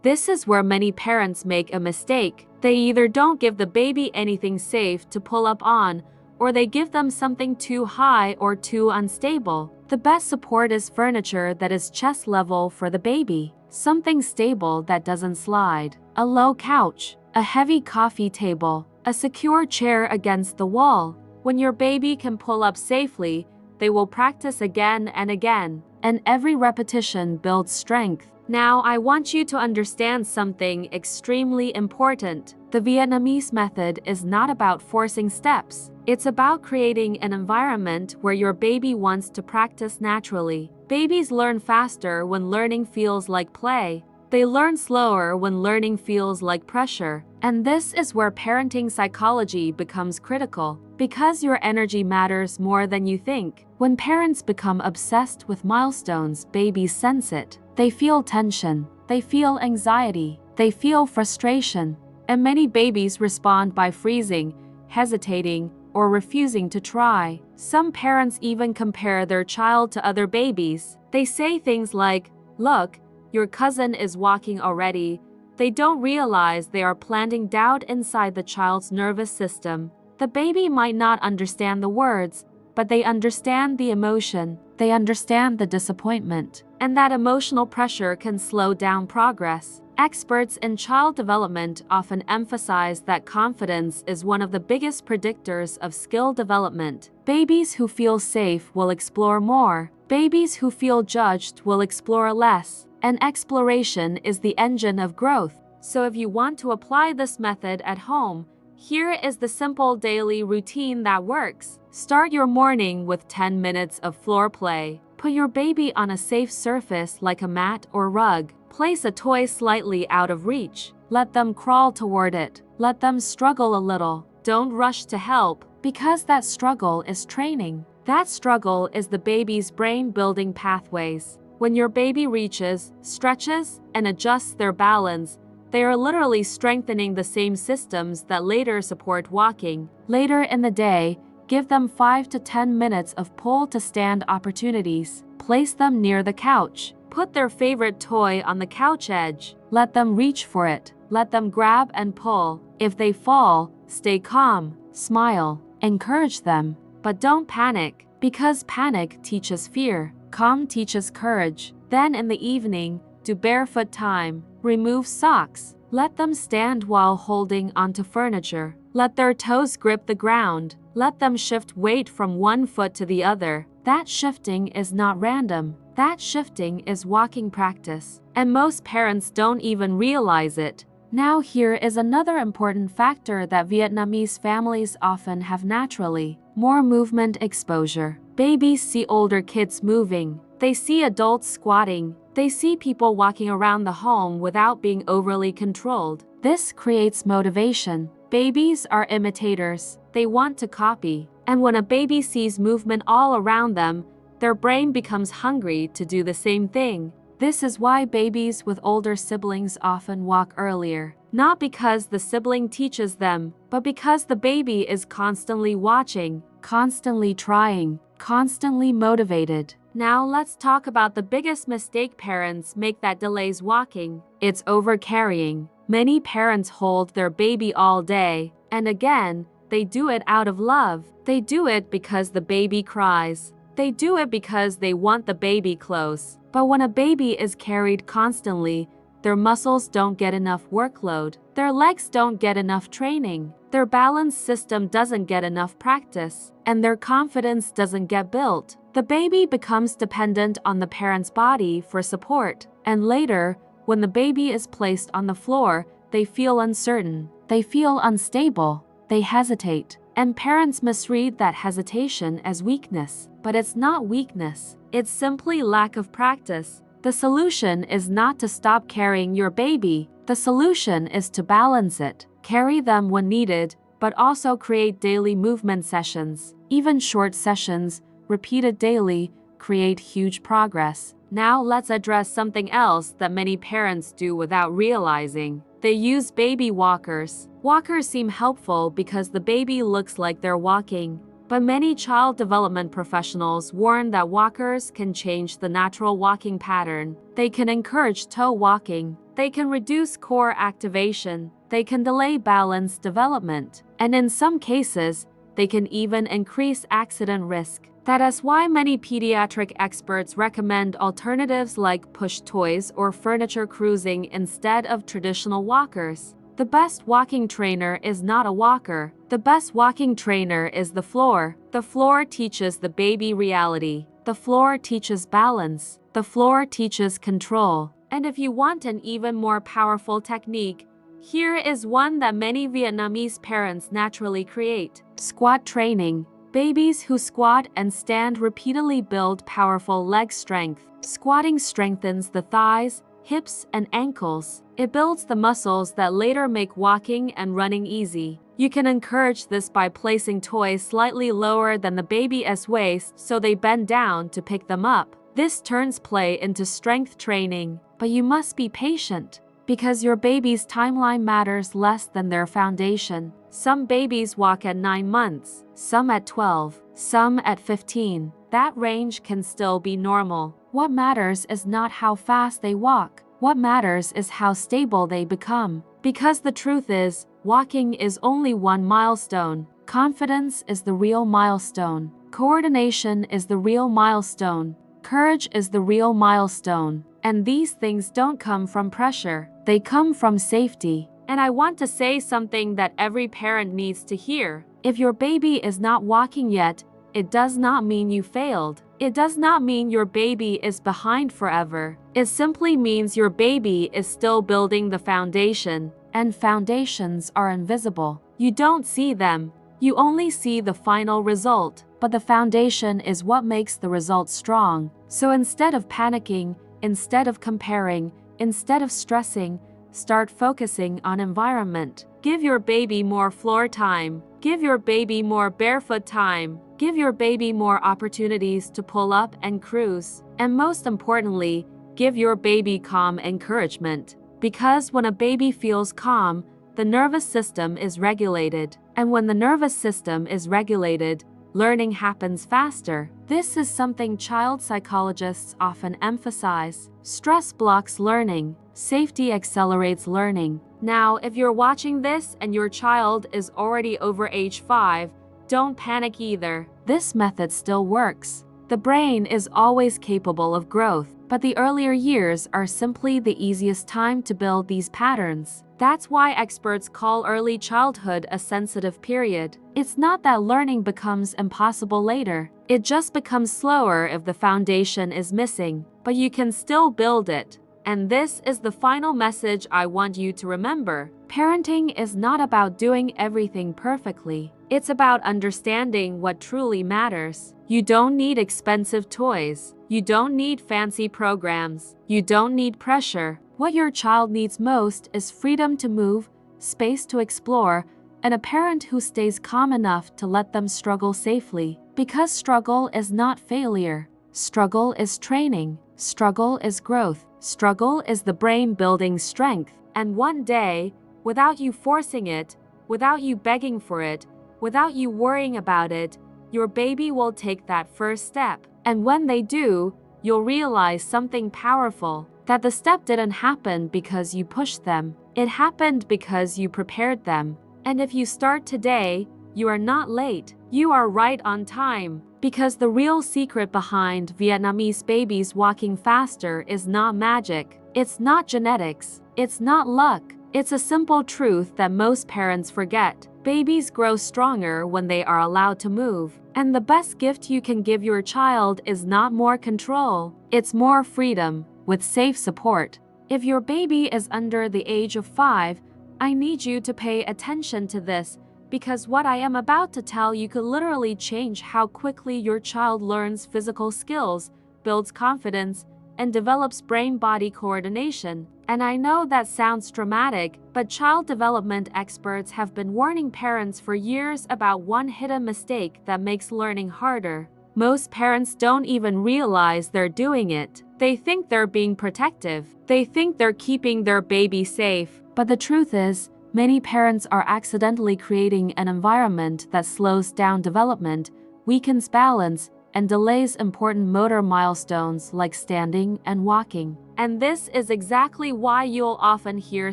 This is where many parents make a mistake. They either don't give the baby anything safe to pull up on, or they give them something too high or too unstable. The best support is furniture that is chest level for the baby, something stable that doesn't slide, a low couch, a heavy coffee table, a secure chair against the wall. When your baby can pull up safely, they will practice again and again, and every repetition builds strength. Now, I want you to understand something extremely important. The Vietnamese method is not about forcing steps. It's about creating an environment where your baby wants to practice naturally. Babies learn faster when learning feels like play. They learn slower when learning feels like pressure. And this is where parenting psychology becomes critical, because your energy matters more than you think. When parents become obsessed with milestones, babies sense it. They feel tension, they feel anxiety, they feel frustration. And many babies respond by freezing, hesitating, or refusing to try. Some parents even compare their child to other babies. They say things like, "Look, your cousin is walking already." They don't realize they are planting doubt inside the child's nervous system. The baby might not understand the words, but they understand the emotion. They understand the disappointment. And that emotional pressure can slow down progress. Experts in child development often emphasize that confidence is one of the biggest predictors of skill development. Babies who feel safe will explore more. Babies who feel judged will explore less. And exploration is the engine of growth. So if you want to apply this method at home, here is the simple daily routine that works. Start your morning with 10 minutes of floor play. Put your baby on a safe surface like a mat or rug. Place a toy slightly out of reach. Let them crawl toward it. Let them struggle a little. Don't rush to help, because that struggle is training. That struggle is the baby's brain building pathways. When your baby reaches, stretches, and adjusts their balance, they are literally strengthening the same systems that later support walking. Later in the day, give them 5 to 10 minutes of pull to stand opportunities. Place them near the couch. Put their favorite toy on the couch edge. Let them reach for it. Let them grab and pull. If they fall, stay calm. Smile. Encourage them. But don't panic, because panic teaches fear. Calm teaches courage. Then in the evening, do barefoot time. Remove socks. Let them stand while holding onto furniture. Let their toes grip the ground. Let them shift weight from one foot to the other. That shifting is not random. That shifting is walking practice. And most parents don't even realize it. Now here is another important factor that Vietnamese families often have naturally: more movement exposure. Babies see older kids moving. They see adults squatting. They see people walking around the home without being overly controlled. This creates motivation. Babies are imitators. They want to copy. And when a baby sees movement all around them, their brain becomes hungry to do the same thing. This is why babies with older siblings often walk earlier. Not because the sibling teaches them, but because the baby is constantly watching, constantly trying, constantly motivated. Now let's talk about the biggest mistake parents make that delays walking. It's overcarrying. Many parents hold their baby all day, and again, they do it out of love. They do it because the baby cries. They do it because they want the baby close. But when a baby is carried constantly, their muscles don't get enough workload. Their legs don't get enough training. Their balance system doesn't get enough practice. And their confidence doesn't get built. The baby becomes dependent on the parent's body for support. And later, when the baby is placed on the floor, they feel uncertain. They feel unstable. They hesitate. And parents misread that hesitation as weakness. But it's not weakness. It's simply lack of practice. The solution is not to stop carrying your baby. The solution is to balance it. Carry them when needed, but also create daily movement sessions. Even short sessions, repeated daily, create huge progress. Now let's address something else that many parents do without realizing. They use baby walkers. Walkers seem helpful because the baby looks like they're walking. But many child development professionals warn that walkers can change the natural walking pattern. They can encourage toe walking. they can reduce core activation, they can delay balance development, and in some cases, they can even increase accident risk. That is why many pediatric experts recommend alternatives like push toys or furniture cruising instead of traditional walkers. The best walking trainer is not a walker. The best walking trainer is the floor. The floor teaches the baby reality. The floor teaches balance. The floor teaches control. And if you want an even more powerful technique, here is one that many Vietnamese parents naturally create. Squat training. Babies who squat and stand repeatedly build powerful leg strength. Squatting strengthens the thighs, hips, and ankles. It builds the muscles that later make walking and running easy. You can encourage this by placing toys slightly lower than the baby's waist so they bend down to pick them up. This turns play into strength training, but you must be patient, because your baby's timeline matters less than their foundation. Some babies walk at 9 months, some at 12, some at 15. That range can still be normal. What matters is not how fast they walk. What matters is how stable they become. Because the truth is, walking is only one milestone. Confidence is the real milestone. Coordination is the real milestone. Courage is the real milestone. And these things don't come from pressure. They come from safety. And I want to say something that every parent needs to hear. If your baby is not walking yet, it does not mean you failed. It does not mean your baby is behind forever. It simply means your baby is still building the foundation. And foundations are invisible. You don't see them. You only see the final result. But the foundation is what makes the result strong. So instead of panicking, instead of comparing, instead of stressing, start focusing on environment. Give your baby more floor time. Give your baby more barefoot time. Give your baby more opportunities to pull up and cruise. And most importantly, give your baby calm encouragement. Because when a baby feels calm, the nervous system is regulated. And when the nervous system is regulated, learning happens faster. This is something child psychologists often emphasize. Stress blocks learning. Safety accelerates learning. Now, if you're watching this and your child is already over age 5, don't panic either. This method still works. The brain is always capable of growth, but the earlier years are simply the easiest time to build these patterns. That's why experts call early childhood a sensitive period. It's not that learning becomes impossible later. It just becomes slower if the foundation is missing, but you can still build it. And this is the final message I want you to remember. Parenting is not about doing everything perfectly. It's about understanding what truly matters. You don't need expensive toys. You don't need fancy programs. You don't need pressure. What your child needs most is freedom to move, space to explore, and a parent who stays calm enough to let them struggle safely. Because struggle is not failure. Struggle is training. Struggle is growth. Struggle is the brain building strength. And one day, without you forcing it, without you begging for it, without you worrying about it, your baby will take that first step. And when they do, you'll realize something powerful. That the step didn't happen because you pushed them. It happened because you prepared them. And if you start today, you are not late. You are right on time. Because the real secret behind Vietnamese babies walking faster is not magic. It's not genetics. It's not luck. It's a simple truth that most parents forget. Babies grow stronger when they are allowed to move. And the best gift you can give your child is not more control. It's more freedom, with safe support. If your baby is under the age of 5, I need you to pay attention to this, because what I am about to tell you could literally change how quickly your child learns physical skills, builds confidence, and develops brain-body coordination. And I know that sounds dramatic, but child development experts have been warning parents for years about one hidden mistake that makes learning harder. Most parents don't even realize they're doing it. They think they're being protective. They think they're keeping their baby safe. But the truth is, many parents are accidentally creating an environment that slows down development, weakens balance, and delays important motor milestones like standing and walking. And this is exactly why you'll often hear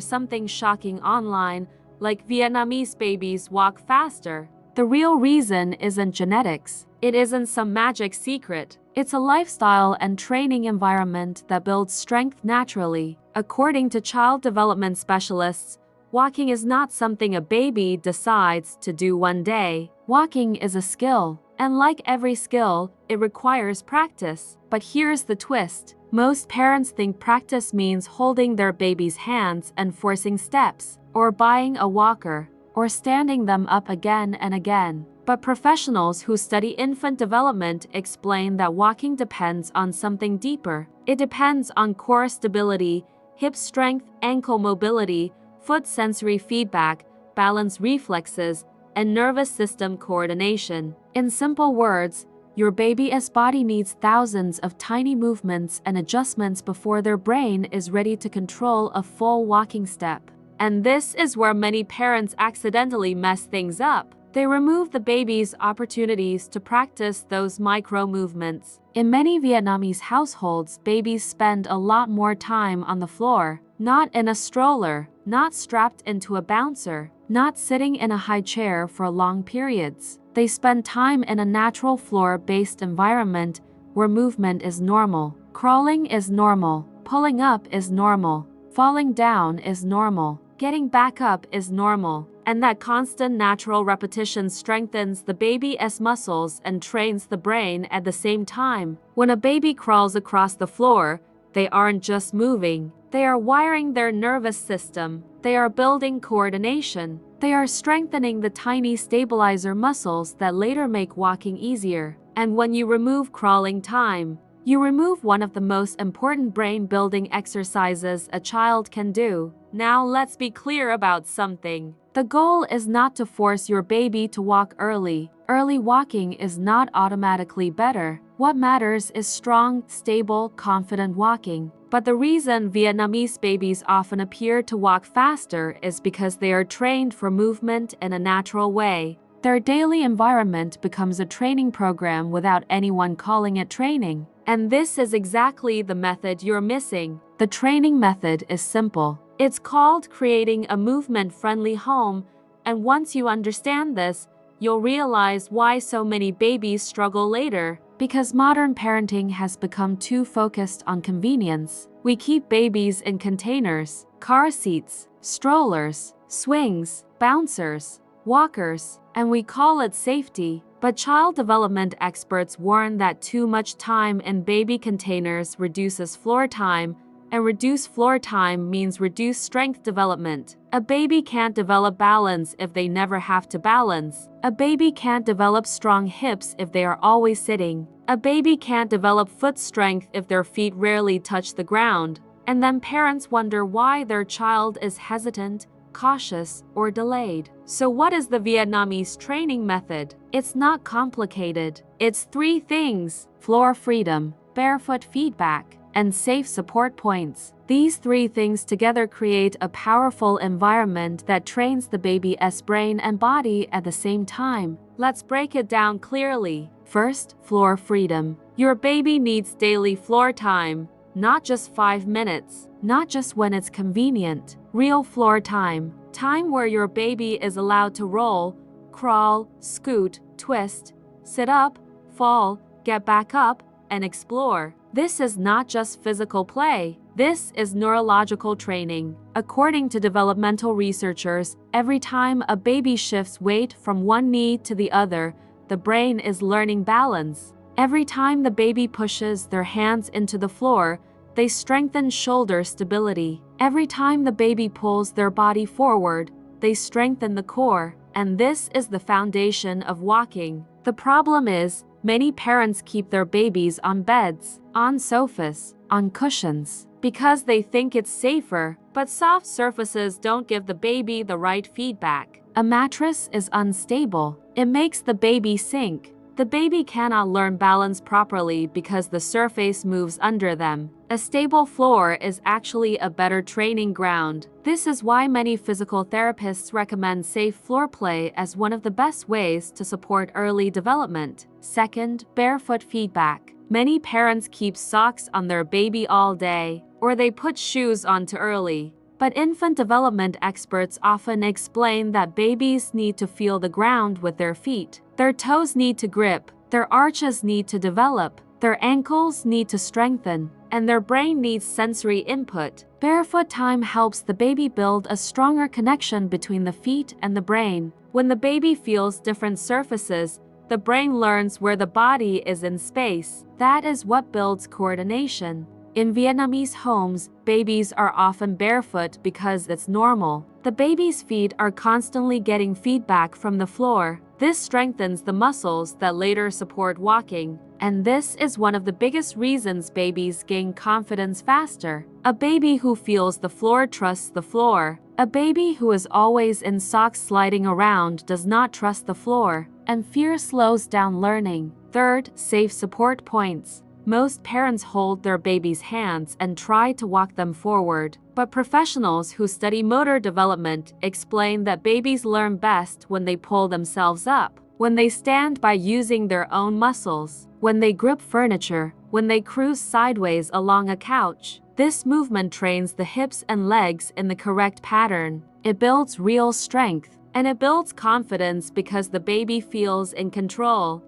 something shocking online, like Vietnamese babies walk faster. The real reason isn't genetics. It isn't some magic secret. It's a lifestyle and training environment that builds strength naturally. According to child development specialists, walking is not something a baby decides to do one day. Walking is a skill, and like every skill, it requires practice. But here's the twist. Most parents think practice means holding their baby's hands and forcing steps, or buying a walker, or standing them up again and again. But professionals who study infant development explain that walking depends on something deeper. It depends on core stability, hip strength, ankle mobility, foot sensory feedback, balance reflexes, and nervous system coordination. In simple words, your baby's body needs thousands of tiny movements and adjustments before their brain is ready to control a full walking step. And this is where many parents accidentally mess things up. They remove the baby's opportunities to practice those micro movements. In many Vietnamese households, babies spend a lot more time on the floor, not in a stroller, not strapped into a bouncer, not sitting in a high chair for long periods. They spend time in a natural floor-based environment where movement is normal. Crawling is normal. Pulling up is normal. Falling down is normal. Getting back up is normal. And that constant natural repetition strengthens the baby's muscles and trains the brain at the same time. When a baby crawls across the floor, they aren't just moving. They are wiring their nervous system. They are building coordination. They are strengthening the tiny stabilizer muscles that later make walking easier. And when you remove crawling time, you remove one of the most important brain-building exercises a child can do. Now let's be clear about something. The goal is not to force your baby to walk early. Early walking is not automatically better. What matters is strong, stable, confident walking. But the reason Vietnamese babies often appear to walk faster is because they are trained for movement in a natural way. Their daily environment becomes a training program without anyone calling it training. And this is exactly the method you're missing. The training method is simple. It's called creating a movement-friendly home, and once you understand this, you'll realize why so many babies struggle later. Because modern parenting has become too focused on convenience. We keep babies in containers, car seats, strollers, swings, bouncers, walkers, and we call it safety. But child development experts warn that too much time in baby containers reduces floor time, and reduced floor time means reduced strength development. A baby can't develop balance if they never have to balance. A baby can't develop strong hips if they are always sitting. A baby can't develop foot strength if their feet rarely touch the ground. And then parents wonder why their child is hesitant, cautious, or delayed. So what is the Vietnamese training method? It's not complicated. It's 3 things: floor freedom, barefoot feedback, and safe support points. These 3 things together create a powerful environment that trains the baby's brain and body at the same time. Let's break it down clearly. First, floor freedom. Your baby needs daily floor time, not just 5 minutes, not just when it's convenient. Real floor time. Time where your baby is allowed to roll, crawl, scoot, twist, sit up, fall, get back up, and explore. This is not just physical play. This is neurological training. According to developmental researchers, every time a baby shifts weight from one knee to the other, the brain is learning balance. Every time the baby pushes their hands into the floor, they strengthen shoulder stability. Every time the baby pulls their body forward, they strengthen the core. And this is the foundation of walking. The problem is, many parents keep their babies on beds, on sofas, on cushions, because they think it's safer, but soft surfaces don't give the baby the right feedback. A mattress is unstable. It makes the baby sink. the baby cannot learn balance properly because the surface moves under them. A stable floor is actually a better training ground. This is why many physical therapists recommend safe floor play as one of the best ways to support early development. Second, barefoot feedback. Many parents keep socks on their baby all day, or they put shoes on too early. But infant development experts often explain that babies need to feel the ground with their feet. Their toes need to grip, their arches need to develop, their ankles need to strengthen, and their brain needs sensory input. Barefoot time helps the baby build a stronger connection between the feet and the brain. When the baby feels different surfaces, the brain learns where the body is in space. That is what builds coordination. In Vietnamese homes, babies are often barefoot because it's normal. The baby's feet are constantly getting feedback from the floor. This strengthens the muscles that later support walking. And this is one of the biggest reasons babies gain confidence faster. A baby who feels the floor trusts the floor. A baby who is always in socks sliding around does not trust the floor, and fear slows down learning. Third, safe support points. Most parents hold their baby's hands and try to walk them forward, but professionals who study motor development explain that babies learn best when they pull themselves up, when they stand by using their own muscles, when they grip furniture, when they cruise sideways along a couch. This movement trains the hips and legs in the correct pattern. It builds real strength, and it builds confidence because the baby feels in control.